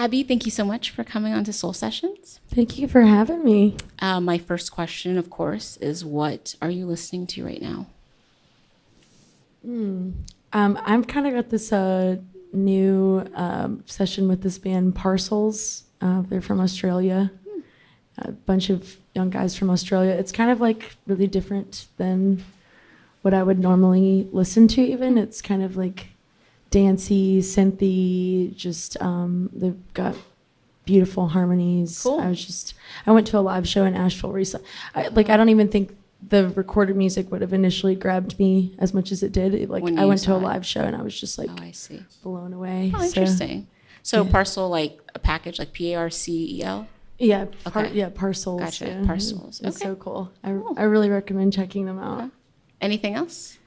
Abby, thank you so much for coming on to Soul Sessions. Thank you for having me. My first question, of course, is what are you listening to right now? I've kind of got this new session with this band, Parcels. They're from Australia. A bunch of young guys from Australia. It's kind of like really different than what I would normally listen to even. It's kind of like dancey, synthy, just they've got beautiful harmonies. Cool. I went to a live show in Asheville recently. I don't even think the recorded music would have initially grabbed me as much as it did. I went to a live show and I was just like, oh, I see. blown away. Oh, interesting. So yeah. Parcel, like a package, like Parcel? Yeah, Okay. Parcels. Gotcha, yeah. Parcels. It's Okay. so cool. Cool. I really recommend checking them out. Okay. Anything else?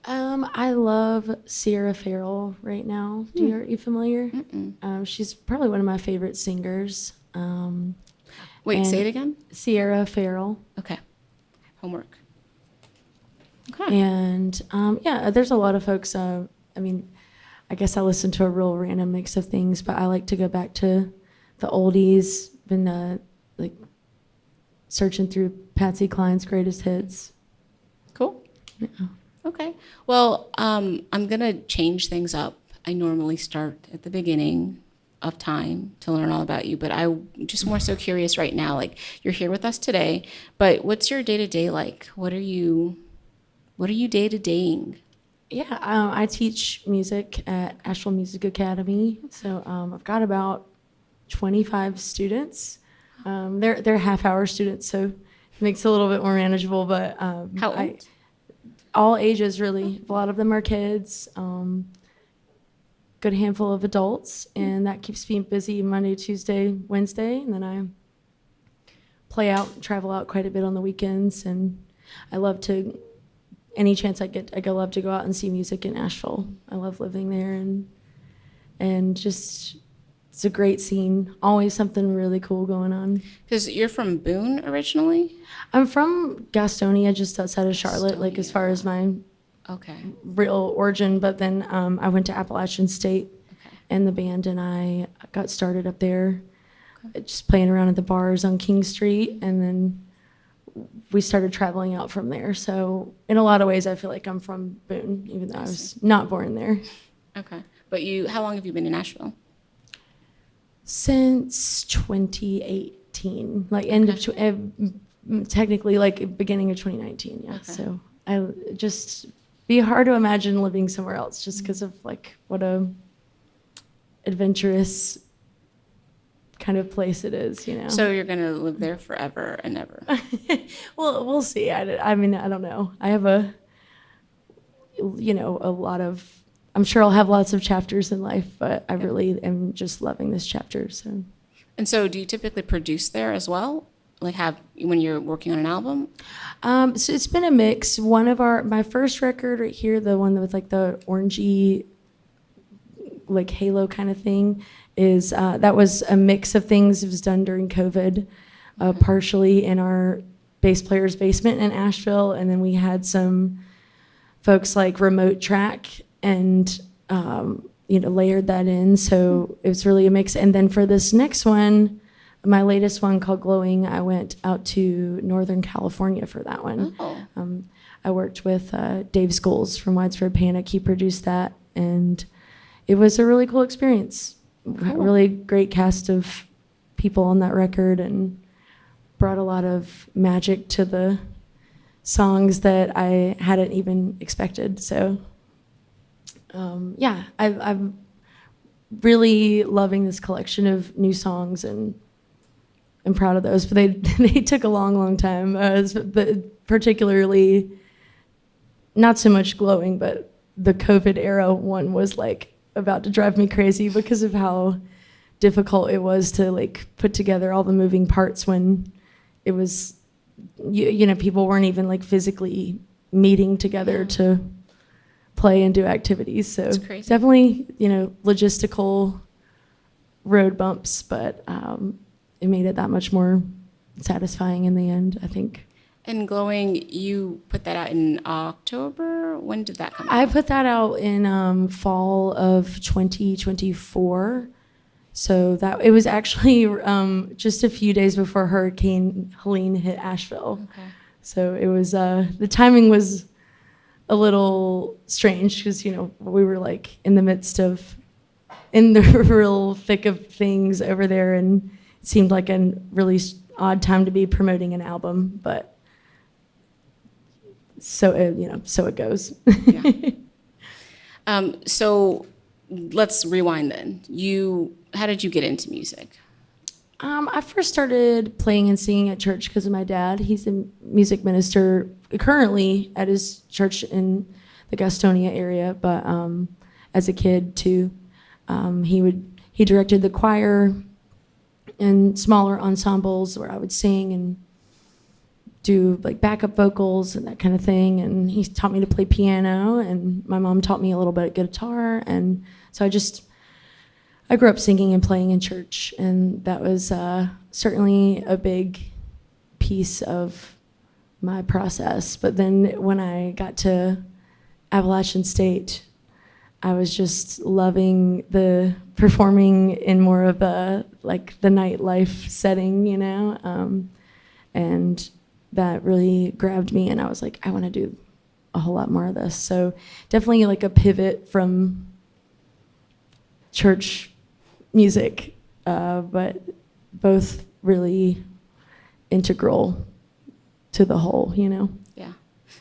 I love Sierra Farrell right now. Are you familiar? She's probably one of my favorite singers. Wait, say it again? Sierra Farrell. Okay. Homework. Okay. And there's a lot of folks. I guess I listen to a real random mix of things, but I like to go back to the oldies. Been searching through Patsy Cline's greatest hits. Cool. Yeah. Okay. Well, I'm going to change things up. I normally start at the beginning of time to learn all about you, but I'm just more so curious right now. Like, you're here with us today, but what's your day-to-day like? What are you day-to-daying? Yeah, I teach music at Asheville Music Academy. So I've got about 25 students. They're half-hour students, so it makes it a little bit more manageable. But How old? All ages, really. A lot of them are kids. Good handful of adults, and that keeps me busy Monday, Tuesday, Wednesday, and then I play out, travel out quite a bit on the weekends, and I love to. Any chance I get, I love to go out and see music in Asheville. I love living there, and just it's a great scene. Always something really cool going on. Because you're from Boone originally? I'm from Gastonia, just outside of Charlotte, like as far as my real origin. But then I went to Appalachian State, and the band and I got started up there, just playing around at the bars on King Street, and then we started traveling out from there. So in a lot of ways, I feel like I'm from Boone, even though I was not born there. Okay. But how long have you been in Nashville? Since 2018, technically like beginning of 2019, yeah. Okay. So I just be hard to imagine living somewhere else just because of like what a adventurous kind of place it is, you know. So you're gonna live there forever and ever? Well, we'll see. I don't know. I have a lot of. I'm sure I'll have lots of chapters in life, but I really am just loving this chapter. So. And so, do you typically produce there as well? Like, when you're working on an album? So it's been a mix. My first record right here, the one with like the orangey, like halo kind of thing, is that was a mix of things. It was done during COVID, partially in our bass player's basement in Asheville, and then we had some folks like remote track and layered that in. So it was really a mix. And then for this next one, my latest one called Glowing, I went out to Northern California for that one. Oh. I worked with Dave Scholes from Widespread Panic. He produced that, and it was a really cool experience. Cool. Really great cast of people on that record, and brought a lot of magic to the songs that I hadn't even expected. So I'm really loving this collection of new songs, and I'm proud of those. But they took a long time, but particularly not so much Glowing, but the COVID era one was like about to drive me crazy because of how difficult it was to like put together all the moving parts when it was, people weren't even like physically meeting together to play and do activities. So definitely, logistical road bumps, but it made it that much more satisfying in the end, I think. And Glowing, you put that out in October? When did that come out? I put that out in fall of 2024. So that it was actually just a few days before Hurricane Helene hit Asheville. Okay. So it was the timing was a little strange because we were like in the real thick of things over there, and it seemed like a really odd time to be promoting an album, but so it goes. Yeah. So let's rewind then. How did you get into music? I first started playing and singing at church because of my dad. He's a music minister currently at his church in the Gastonia area, but as a kid too, he directed the choir and smaller ensembles where I would sing and do like backup vocals and that kind of thing. And he taught me to play piano, and my mom taught me a little bit of guitar. And so I grew up singing and playing in church, and that was certainly a big piece of my process. But then when I got to Appalachian State, I was just loving the performing in more of a like the nightlife setting, and that really grabbed me, and I was like, I want to do a whole lot more of this. So definitely like a pivot from church music, but both really integral to the whole, Yeah.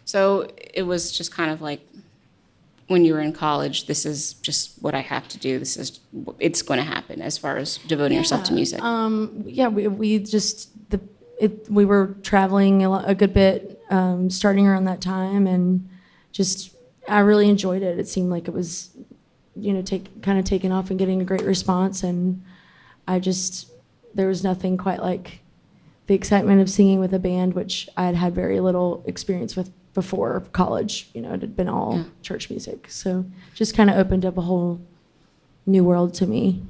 So it was just kind of like when you were in college, this is just what I have to do. It's going to happen as far as devoting yourself to music. We were traveling a good bit, starting around that time, and just I really enjoyed it. It seemed like it was, kind of taking off and getting a great response, and there was nothing quite like the excitement of singing with a band, which I had had very little experience with before college. It had been all church music, so just kind of opened up a whole new world to me.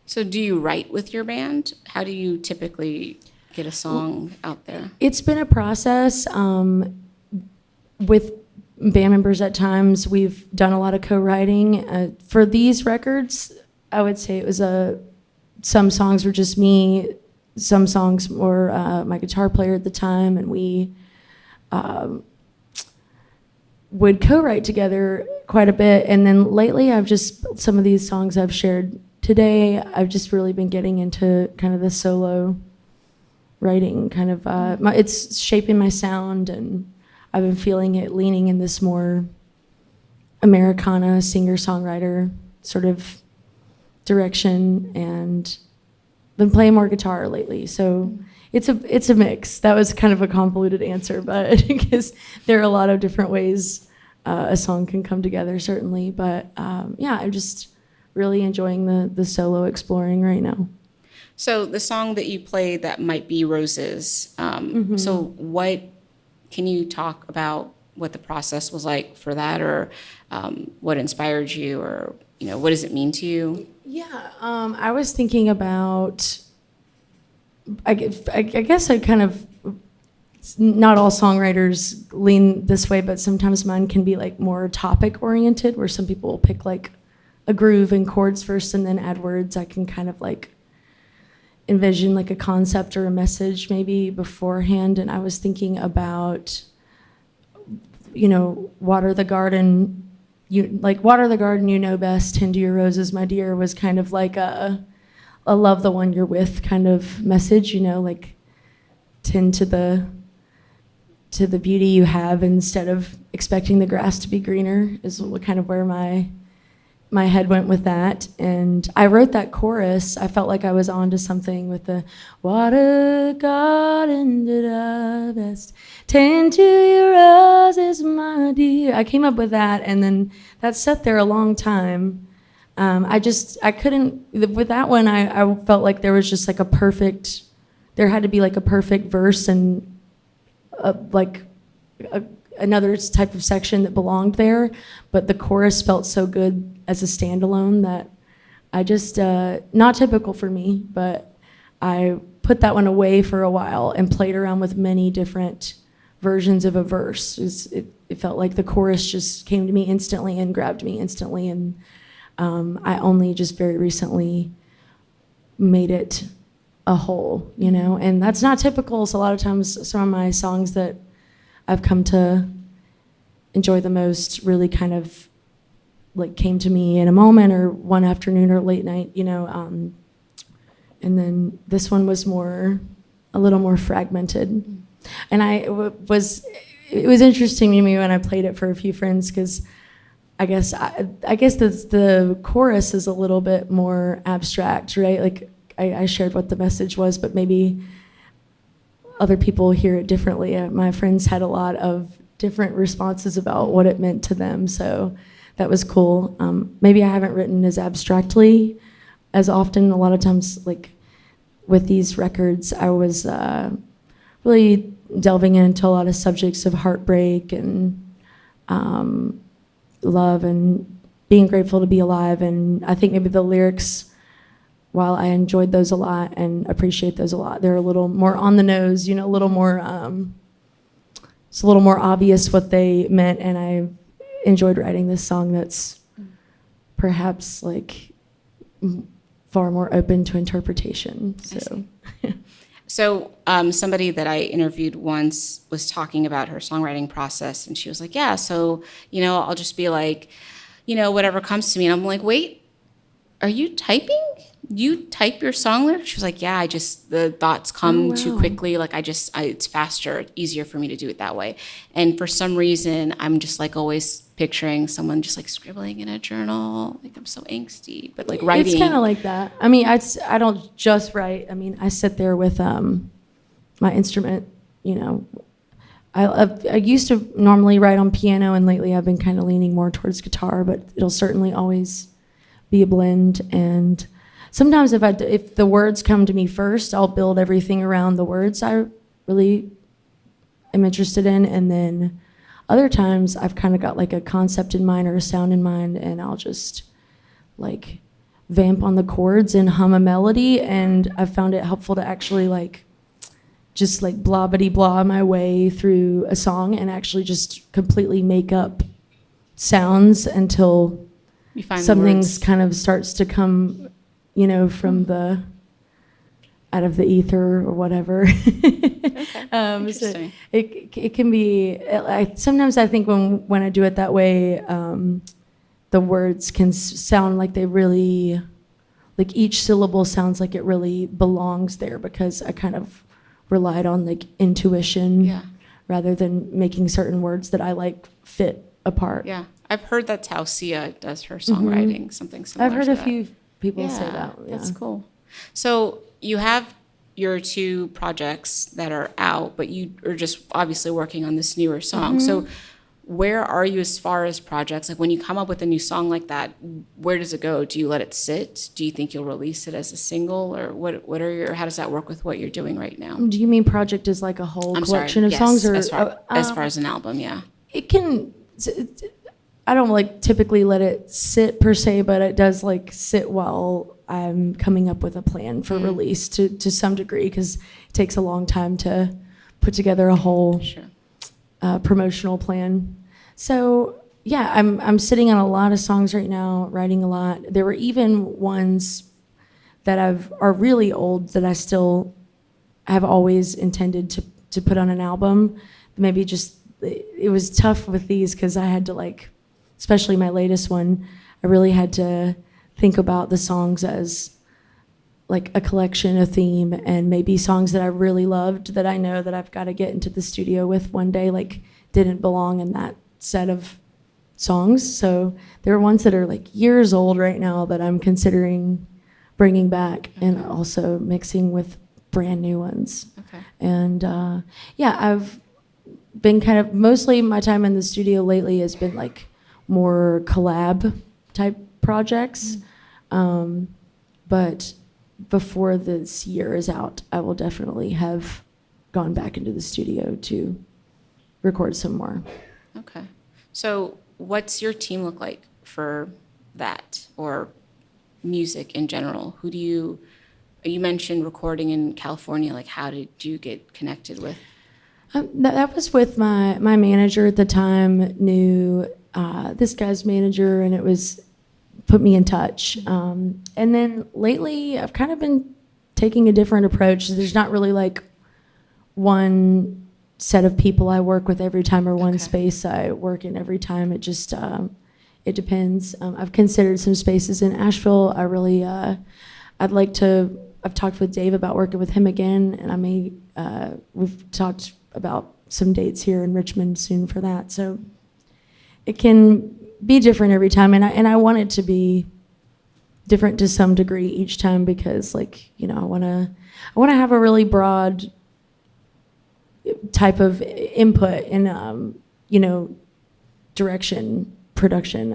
So do you write with your band? How do you typically get a song out there? It's been a process. With band members at times, we've done a lot of co-writing. For these records, I would say it was some songs were just me, some songs were my guitar player at the time, and we would co-write together quite a bit. And then lately, some of these songs I've shared today, I've just really been getting into kind of the solo writing, kind of, it's shaping my sound, and I've been feeling it leaning in this more Americana singer-songwriter sort of direction, and been playing more guitar lately. So it's a mix. That was kind of a convoluted answer, but because there are a lot of different ways a song can come together, certainly. But I'm just really enjoying the solo exploring right now. So the song that you played, that might be Roses. So can you talk about what the process was like for that, or what inspired you, or what does it mean to you? Yeah, I was thinking about, I guess I kind of, not all songwriters lean this way, but sometimes mine can be like more topic oriented, where some people will pick like a groove and chords first and then add words. I can kind of like envision like a concept or a message maybe beforehand. And I was thinking about, water the garden, water the garden, you know best, tend to your roses, my dear, was kind of like a love the one you're with kind of message, like tend to the beauty you have instead of expecting the grass to be greener, is kind of where my head went with that. And I wrote that chorus. I felt like I was onto something with the water garden did I best, tend to your roses, my dear. I came up with that, and then that sat there a long time. I couldn't, with that one, I felt like there was just like there had to be like a perfect verse and another type of section that belonged there, but the chorus felt so good as a standalone that I just, not typical for me, but I put that one away for a while and played around with many different versions of a verse. It felt like the chorus just came to me instantly and grabbed me instantly, and I only just very recently made it a whole, you know? And that's not typical. So a lot of times some of my songs that I've come to enjoy the most really kind of like came to me in a moment or one afternoon or late night, you know? And then this one was a little more fragmented. And it was interesting to me when I played it for a few friends, because I guess the chorus is a little bit more abstract, right? Like I shared what the message was, but maybe other people hear it differently. My friends had a lot of different responses about what it meant to them, so that was cool. Maybe I haven't written as abstractly as often. A lot of times, like with these records, I was really delving into a lot of subjects of heartbreak and love and being grateful to be alive. And I think maybe the lyrics, while I enjoyed those a lot and appreciate those a lot, they're a little more on the nose, you know, a little more, it's a little more obvious what they meant. And I enjoyed writing this song that's perhaps like far more open to interpretation. So somebody that I interviewed once was talking about her songwriting process, and she was like, yeah, so, you know, I'll just be like, you know, whatever comes to me. And I'm like, wait, are you typing? You type your song lyrics? She was like, yeah, the thoughts come too quickly. Like it's faster, easier for me to do it that way. And for some reason, I'm just like always picturing someone just like scribbling in a journal. Like I'm so angsty, but like writing. It's kind of like that. I mean, I don't just write. I mean, I sit there with my instrument, you know. I used to normally write on piano, and lately I've been kind of leaning more towards guitar, but it'll certainly always be a blend. And sometimes if the words come to me first, I'll build everything around the words I really am interested in, and then other times I've kind of got like a concept in mind or a sound in mind, and I'll just like vamp on the chords and hum a melody. And I've found it helpful to actually like just like blah-bitty blah my way through a song and actually just completely make up sounds until something kind of starts to come, you know, from out of the ether or whatever. Okay. So it can be. Sometimes I think when I do it that way, the words can sound like they really, like each syllable sounds like it really belongs there, because I kind of relied on like intuition rather than making certain words that I like fit apart. Yeah, I've heard that's how Sia does her songwriting, something similar. I've heard to a that. few people say that. Yeah. That's cool. So you have your 2 projects that are out, but you are just obviously working on this newer song. So where are you as far as projects? Like when you come up with a new song like that, where does it go? Do you let it sit? Do you think you'll release it as a single, or how does that work with what you're doing right now? Do you mean project is like a whole collection of songs, or as far as an album? Yeah. It can. I don't like typically let it sit per se, but it does like sit while I'm coming up with a plan for release to some degree, because it takes a long time to put together a whole promotional plan. So yeah, I'm sitting on a lot of songs right now, writing a lot. There were even ones that are really old that I still have always intended to put on an album. Maybe just it was tough with these because I had to like, especially my latest one, I really had to think about the songs as like a collection, a theme, and maybe songs that I really loved that I know that I've got to get into the studio with one day, like didn't belong in that set of songs. So there are ones that are like years old right now that I'm considering bringing back and also mixing with brand new ones. Okay. And yeah, I've been kind of, mostly my time in the studio lately has been like more collab type projects. But before this year is out, I will definitely have gone back into the studio to record some more. Okay. So what's your team look like for that, or music in general? Who do you mentioned recording in California, like how did you get connected with? That was with my manager at the time, knew this guy's manager, and it was put me in touch. And then lately, I've kind of been taking a different approach. There's not really like one set of people I work with every time or one space I work in every time. It just it depends. I've considered some spaces in Asheville. I really I'd like to. I've talked with Dave about working with him again, and I may. We've talked about some dates here in Richmond soon for that. So it can be different every time, and I want it to be different to some degree each time, because like, you know, I want to have a really broad type of input in you know, direction production.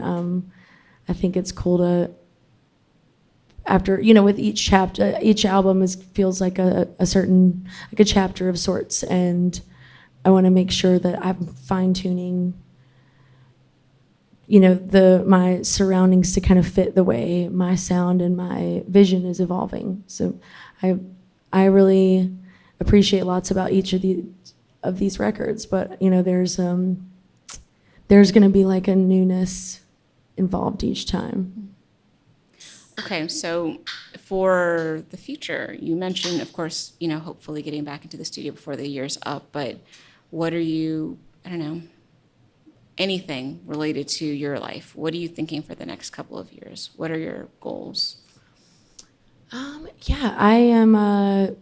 I think it's cool to, after, you know, with each chapter, each album feels like a certain, like a chapter of sorts, and I want to make sure that I'm fine tuning, you know, my surroundings to kind of fit the way my sound and my vision is evolving. So I really appreciate lots about each of these records, but you know, there's going to be like a newness involved each time. Okay, so for the future, you mentioned, of course, you know, hopefully getting back into the studio before the year's up, but what are you, I don't know, anything related to your life? What are you thinking for the next couple of years? What are your goals? Yeah, I am. I'm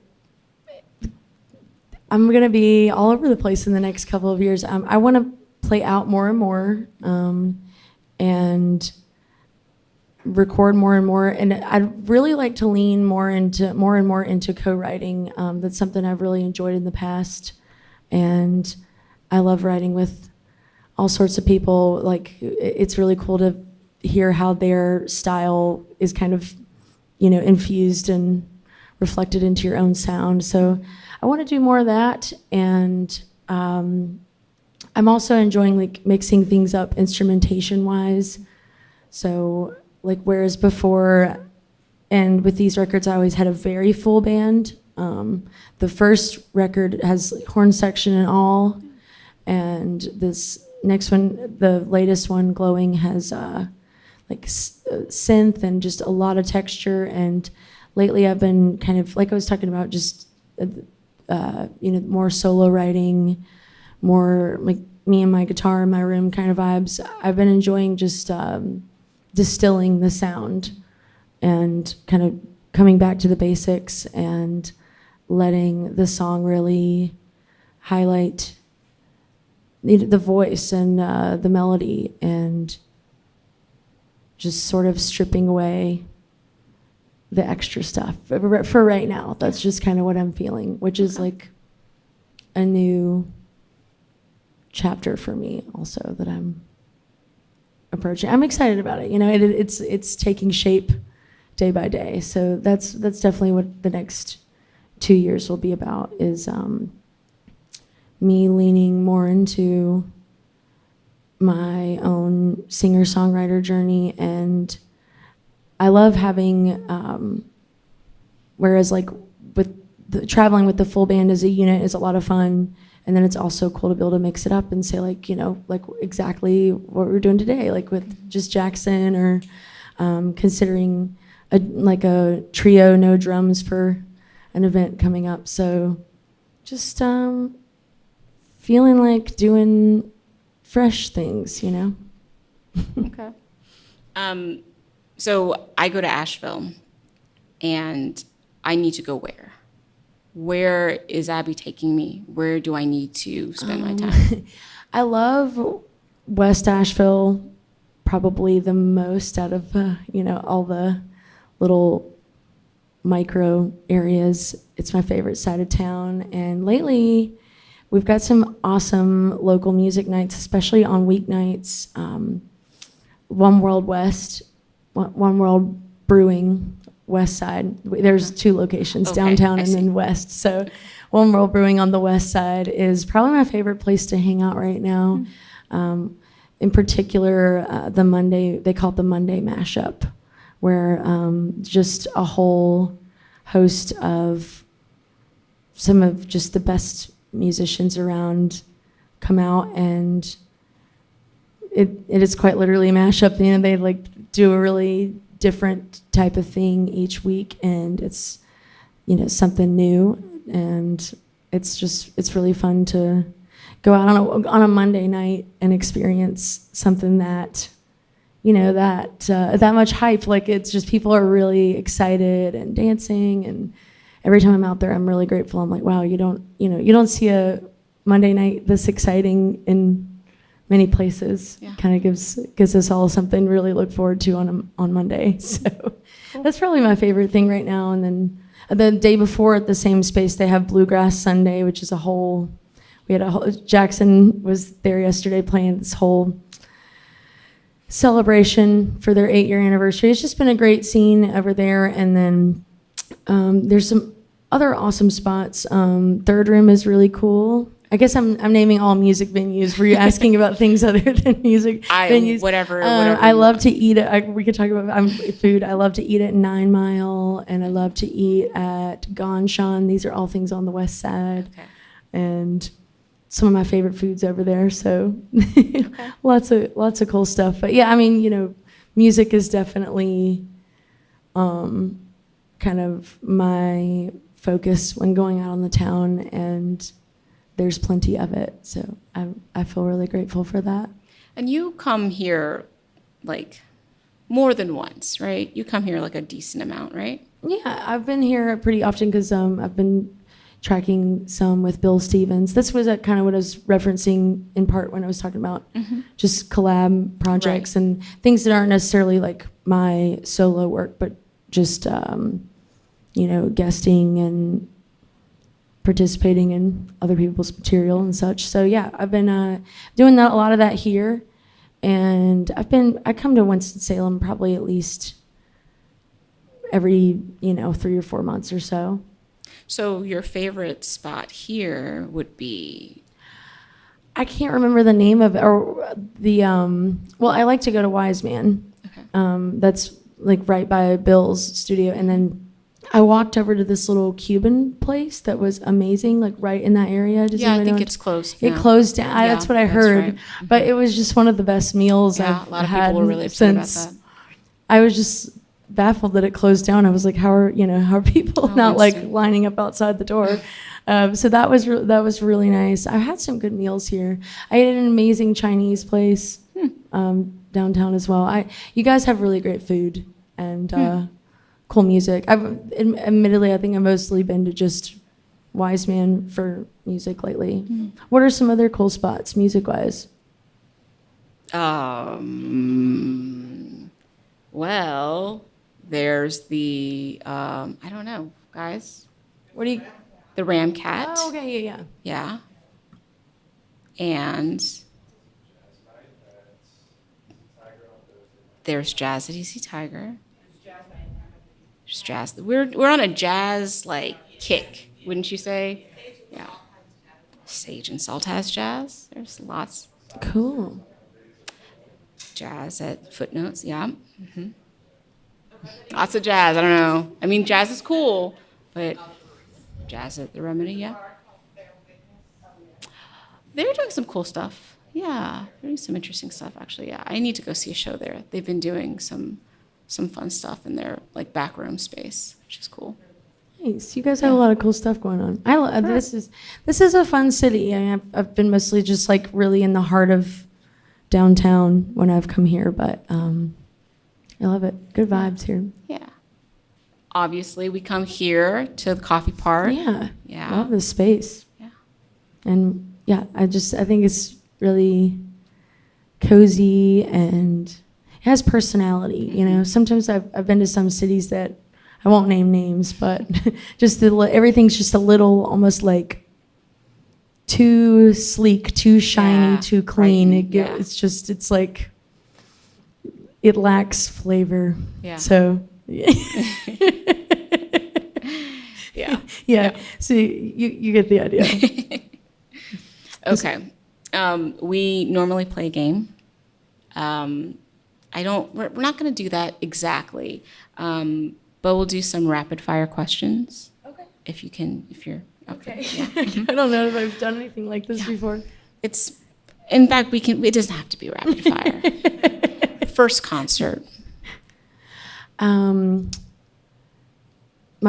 going to be all over the place in the next couple of years. I want to play out more and more, and record more and more. And I'd really like to lean more and more into co-writing. That's something I've really enjoyed in the past, and I love writing with all sorts of people. Like, it's really cool to hear how their style is kind of, you know, infused and reflected into your own sound. So I want to do more of that, and I'm also enjoying like mixing things up instrumentation wise. So like, whereas before and with these records I always had a very full band. The first record has like horn section and all, and this next one, the latest one, Glowing, has like synth and just a lot of texture. And lately I've been kind of, like I was talking about, just you know, more solo writing, more like me and my guitar in my room kind of vibes. I've been enjoying just distilling the sound and kind of coming back to the basics and letting the song really highlight the voice and the melody, and just sort of stripping away the extra stuff. For right now, that's just kind of what I'm feeling, which is like a new chapter for me also that I'm approaching. I'm excited about it. You know, it's taking shape day by day. So that's definitely what the next 2 years will be about, is me leaning more into my own singer-songwriter journey. And I love having, whereas like with traveling with the full band as a unit is a lot of fun, and then it's also cool to be able to mix it up and say, like, you know, like exactly what we're doing today, like with just Jackson, or considering like a trio, no drums, for an event coming up. So just feeling like doing fresh things, you know? Okay. So I go to Asheville, and I need to go where? Where is Abby taking me? Where do I need to spend my time? I love West Asheville probably the most out of, you know, all the little micro areas. It's my favorite side of town. And lately, we've got some awesome local music nights, especially on weeknights. One World West, One World Brewing, West Side. There's two locations, downtown and then west. So One World Brewing on the west side is probably my favorite place to hang out right now. In particular, the Monday, they call it the Monday Mashup, where just a whole host of some of just the best musicians around come out, and it is quite literally a mashup. You know, they like do a really different type of thing each week, and it's, you know, something new, and it's really fun to go out on a Monday night and experience something that, you know, that much hype. Like, it's just, people are really excited and dancing, and every time I'm out there, I'm really grateful. I'm like, wow, you don't see a Monday night this exciting in many places. Yeah. Kind of gives us all something to really look forward to on Monday. So Cool. that's probably my favorite thing right now. And then the day before, at the same space, they have Bluegrass Sunday, which is Jackson was there yesterday playing this whole celebration for their 8-year anniversary. It's just been a great scene over there. And then there's some other awesome spots. Third Room is really cool. I guess I'm naming all music venues. Were you asking about things other than music venues? Whatever. I love to eat it. We could talk about food. I love to eat at 9 Mile, and I love to eat at Ganshan. These are all things on the west side. Okay. And some of my favorite foods over there. So Okay. lots of cool stuff. But yeah, I mean, you know, music is definitely kind of my focus when going out on the town, and there's plenty of it. So I feel really grateful for that. And you come here like more than once, right? You come here like a decent amount, right? Yeah, I've been here pretty often because I've been tracking some with Bill Stevens. This was kind of what I was referencing in part when I was talking about just collab projects and things that aren't necessarily like my solo work, but just, you know, guesting and participating in other people's material and such. So yeah, I've been doing a lot of that here, and I come to Winston-Salem probably at least every, you know, 3 or 4 months or so. So your favorite spot here would be? I can't remember the name of it, or the well, I like to go to Wise Man. Okay. That's like right by Bill's studio, and then I walked over to this little Cuban place that was amazing, like right in that area. Does Yeah, I anybody think know? it's closed It now. closed down. Yeah, That's what I that's heard. right. But it was just one of the best meals Yeah, I've a lot of had people were really upset about since. that. I was just baffled that it closed down. I was like, how are people not like Winston. lining up outside the door? So that was really nice. I had some good meals here. I ate at an amazing Chinese place downtown as well. You guys have really great food and cool music. Admittedly, I think I've mostly been to just Wise Man for music lately. What are some other cool spots music-wise? Well, there's the I don't know, guys. What do you? The Ram Cat. Oh, okay, yeah. Yeah. And there's Jazz at Easy Tiger. There's jazz. We're on a jazz like kick, wouldn't you say? Yeah. Sage and Salt has jazz. There's lots. Cool. Jazz at Footnotes. Yeah. Lots of jazz. I don't know. I mean, jazz is cool, but jazz at the Remedy. Yeah. They're doing some cool stuff. Yeah, they're doing some interesting stuff, actually. Yeah, I need to go see a show there. They've been doing some fun stuff in their like back room space, which is cool. Nice. You guys have a lot of cool stuff going on. This is a fun city. I mean, I've been mostly just like really in the heart of downtown when I've come here, but I love it. Good vibes here. Yeah. Obviously, we come here to the coffee park. Yeah. Yeah. Love this space. Yeah. And yeah, I think it's really cozy and it has personality. You know, sometimes I've been to some cities that I won't name names, but just everything's just a little almost like too sleek, too shiny, too clean. Right. It's like it lacks flavor. Yeah. So Yeah. yeah. So you get the idea. Okay. We normally play a game. We're not going to do that exactly, but we'll do some rapid fire questions. Okay. If you're up for it. Yeah. I don't know if I've done anything like this before. In fact, it doesn't have to be rapid fire. First concert. My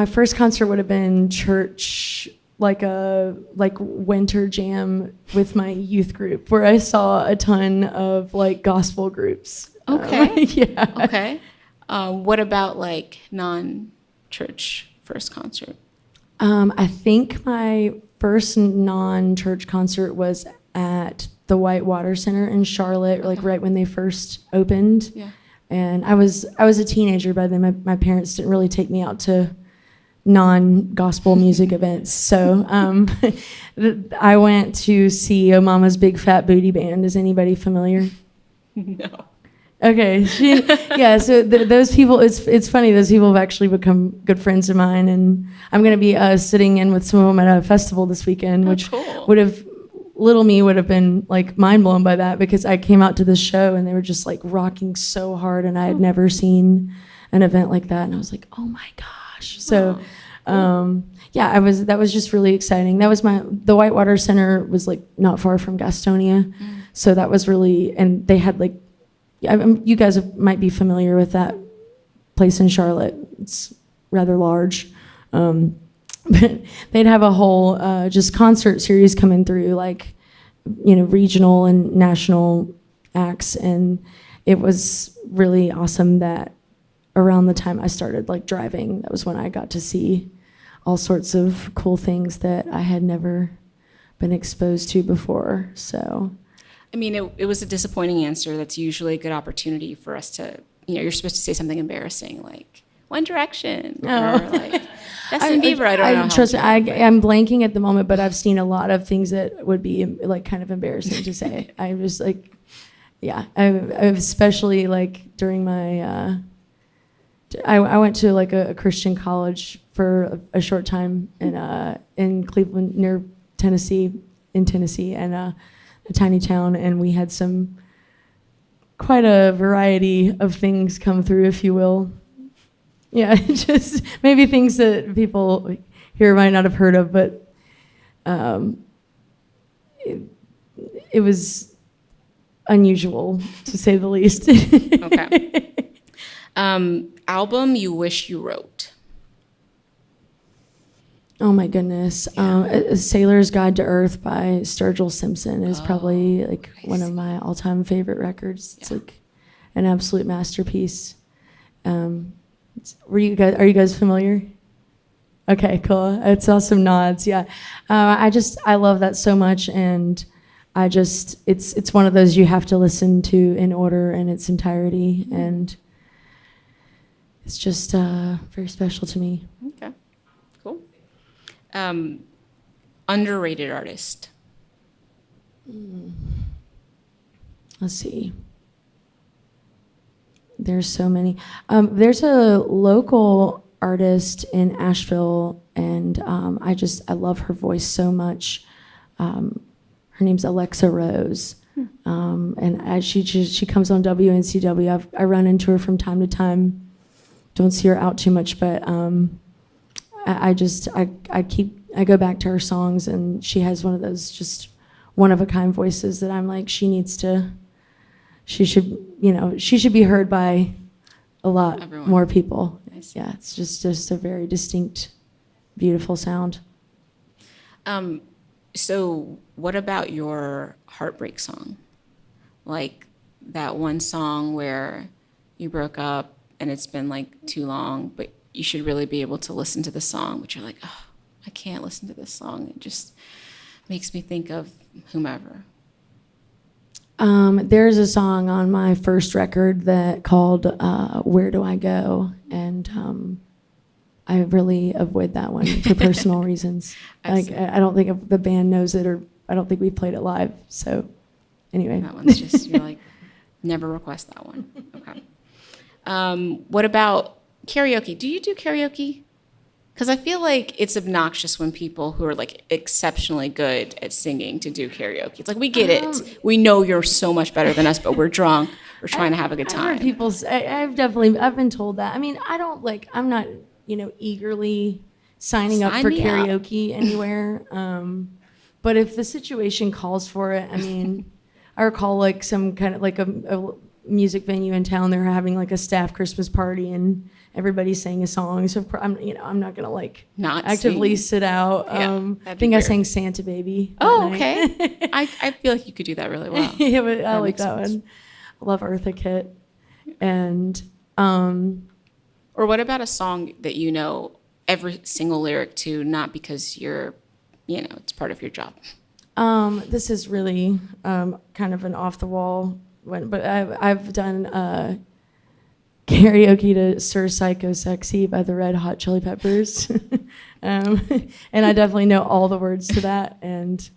first concert would have been church, like a winter jam with my youth group, where I saw a ton of like gospel groups. Okay. Yeah. Okay. What about like non-church first concert? I think my first non-church concert was at the Whitewater Center in Charlotte, like right when they first opened. Yeah. And I was a teenager by then. My parents didn't really take me out to non-gospel music events. So I went to see Mama's Big Fat Booty Band. Is anybody familiar? No. Okay. Yeah, so those people, it's funny, those people have actually become good friends of mine, and I'm going to be sitting in with some of them at a festival this weekend, which cool. little me would have been like mind blown by that, because I came out to this show and they were just like rocking so hard, and I had never seen an event like that, and I was like, oh my gosh. So yeah, that was just really exciting. That was the Whitewater Center was like not far from Gastonia. So that was really, and they had like, you guys might be familiar with that place in Charlotte. It's rather large. But they'd have a whole just concert series coming through, like, regional and national acts. And it was really awesome that around the time I started like driving, that was when I got to see all sorts of cool things that I had never been exposed to before. So, I mean, it was a disappointing answer. That's usually a good opportunity for us to, you're supposed to say something embarrassing like One Direction or like Justin Bieber. I don't know. Trust me, I'm blanking at the moment, but I've seen a lot of things that would be like kind of embarrassing to say. I was like, yeah, I especially like during my, I went to like a Christian college for a short time in Cleveland, near Tennessee, and a tiny town, and we had quite a variety of things come through, if you will. Yeah, just maybe things that people here might not have heard of, but it was unusual, to say the least. Okay. Album you wish you wrote? Oh my goodness. A Sailor's Guide to Earth by Sturgill Simpson is probably like one of my all-time favorite records. It's like an absolute masterpiece. Are you guys familiar? Okay, cool. It's awesome nods. Yeah. I love that so much, and it's one of those you have to listen to in order in its entirety, and it's just very special to me. Okay. Cool. Underrated artist? Let's see. There's so many. There's a local artist in Asheville, and I love her voice so much. Her name's Alexa Rose, and she comes on WNCW. I run into her from time to time. Don't see her out too much, but I go back to her songs, and she has one of those just one of a kind voices that I'm like, she should be heard by a lot Everyone. more people. Nice. Yeah, it's just a very distinct, beautiful sound. So what about your heartbreak song? Like that one song where you broke up and it's been like too long, but you should really be able to listen to the song, but you're like, oh, I can't listen to this song. It just makes me think of whomever. There's a song on my first record called Where Do I Go? And I really avoid that one for personal reasons. I don't think the band knows it, or I don't think we played it live. So anyway. That one's just, you're like, never request that one. Okay. What about karaoke? Do you do karaoke? Because I feel like it's obnoxious when people who are like exceptionally good at singing to do karaoke. It's like, we get it. We know you're so much better than us, but we're drunk. We're trying to have a good time. I've been told that. I mean, I'm not, eagerly signing up for karaoke anywhere. But if the situation calls for it, I mean, I recall like some kind of like a music venue in town, they're having like a staff Christmas party, and everybody sang a song. So I'm not gonna like Not actively sing. sit out. Yeah, I that'd be think I weird. sang Santa Baby. that Oh, night. okay. I feel like you could do that really well. Yeah, but I That like makes that sense. one. I love Eartha Kitt. And Or what about a song that you know every single lyric to, not because it's part of your job? this is really kind of an off the wall one, but I've done karaoke to Sir Psycho Sexy by the Red Hot Chili Peppers. And I definitely know all the words to that, and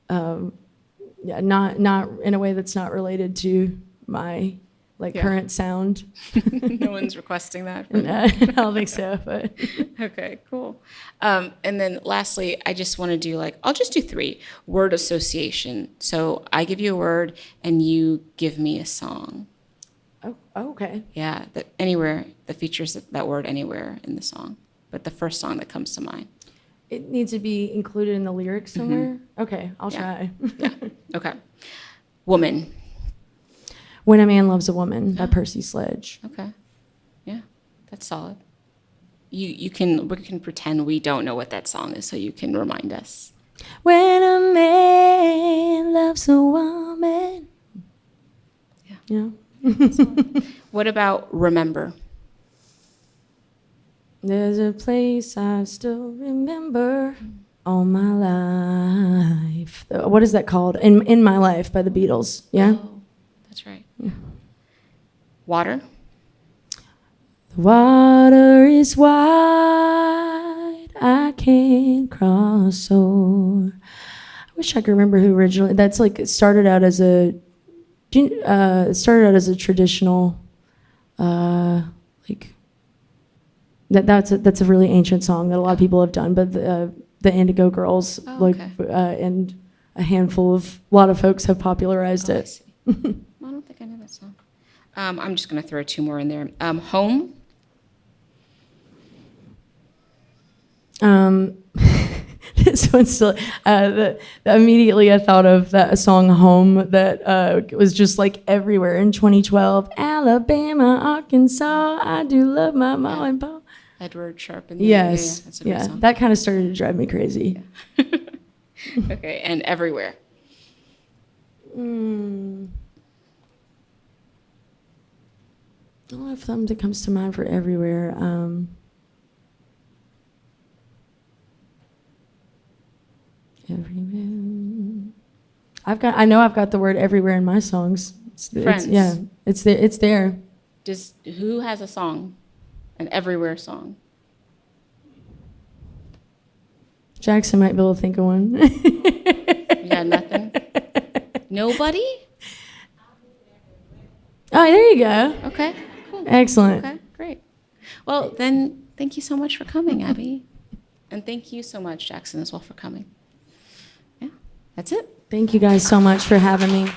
yeah, not in a way that's not related to my Yeah. current sound. No one's requesting that. I don't think so, but Okay, cool. And then lastly, I just want to do I'll just do 3 word association. So I give you a word and you give me a song. oh, okay. Yeah, that features that word anywhere in the song, but the first song that comes to mind. It needs to be included in the lyrics somewhere. Okay, I'll Yeah. try. Yeah. Okay. Woman. When a Man Loves a Woman by Percy Sledge. Okay. Yeah, that's solid. We can pretend we don't know what that song is, so you can remind us. When a man loves a woman. Yeah. Yeah. What about remember? There's a place I still remember all my life. What is that called? In My Life by the Beatles. Yeah. Oh, that's right. Water. The water is wide, I can't cross o'er. I wish I could remember who originally. That's it started out as a. It started out as a traditional, that's a really ancient song that a lot of people have done, but the Indigo Girls Oh, okay. And a lot of folks have popularized Oh, I it. see. Well, I don't think I know that song. I'm just going to throw 2 more in there. Home. This one's still immediately I thought of that song "Home" that was just everywhere in 2012. Alabama, Arkansas, I do love my mom and pop. Edward Sharpe. Yes, That's a great song. that kind of started to drive me crazy. Okay, and everywhere. I don't know if something comes to mind for everywhere. Everywhere. I know I've got the word everywhere in my songs. Friends. It's there. It's there. Who has a song, an everywhere song? Jackson might be able to think of one. You got nothing? Nobody? Oh, there you go. Okay, cool. Excellent. Okay, great. Well, then, thank you so much for coming, Abby. And thank you so much, Jackson, as well, for coming. Yeah, that's it. Thank you guys so much for having me.